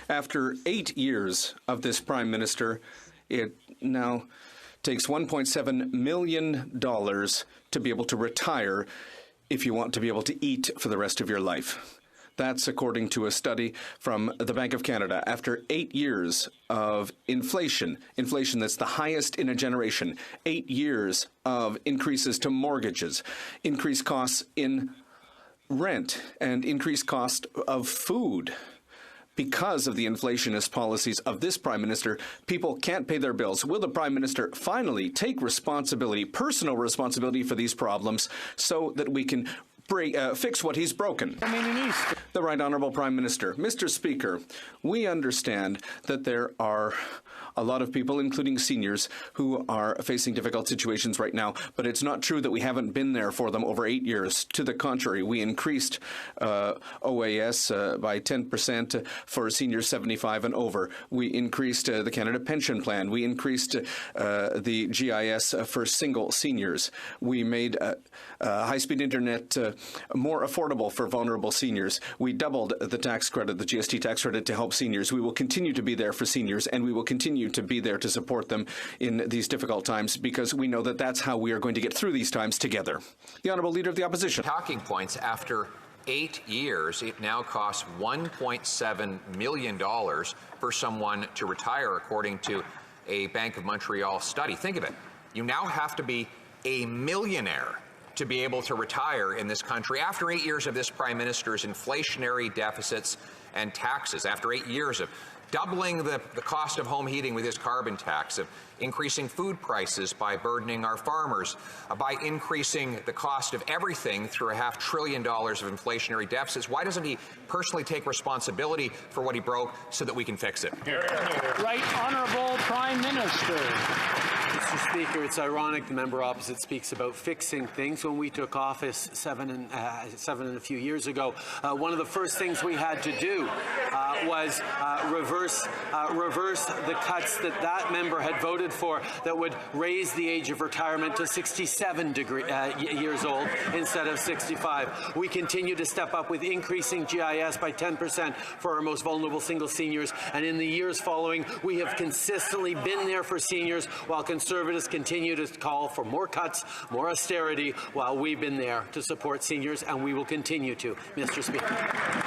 After 8 years of this Prime Minister, it now takes $1.7 million to be able to retire if you want to be able to eat for the rest of your life. That's according to a study from the Bank of Canada. After 8 years of inflation that's the highest in a generation, 8 years of increases to mortgages, increased costs in rent, and increased cost of food. Because of the inflationist policies of this Prime Minister, people can't pay their bills. Will the Prime Minister finally take responsibility, personal responsibility for these problems so that we can fix what he's broken? The Right Honourable Prime Minister. Mr. Speaker, we understand that there are a lot of people, including seniors, who are facing difficult situations right now, but it's not true that we haven't been there for them over 8 years. To the contrary, we increased OAS by 10% for seniors 75 and over. We increased the Canada Pension Plan. We increased the GIS for single seniors. We made high-speed internet more affordable for vulnerable seniors. We doubled the tax credit, the GST tax credit, to help seniors. We will continue to be there for seniors, and we will continue to be there to support them in these difficult times, because we know that that's how we are going to get through these times together. The Honourable Leader of the Opposition. Talking points. After 8 years, it now costs $1.7 million for someone to retire, according to a Bank of Montreal study. Think of it. You now have to be a millionaire to be able to retire in this country after 8 years of this Prime Minister's inflationary deficits and taxes, after 8 years of doubling the cost of home heating with his carbon tax, of increasing food prices by burdening our farmers, by increasing the cost of everything through $500 billion of inflationary deficits. Why doesn't he personally take responsibility for what he broke so that we can fix it? Right Honourable Prime Minister. Mr. Speaker, it's ironic the member opposite speaks about fixing things. When we took office seven and a few years ago, one of the first things we had to do was reverse the cuts that member had voted for that would raise the age of retirement to 67 years old instead of 65. We continue to step up with increasing GIS by 10% for our most vulnerable single seniors, and in the years following, we have consistently been there for seniors, while Conservatives continue to call for more cuts, more austerity, while we've been there to support seniors, and we will continue to, Mr. Speaker.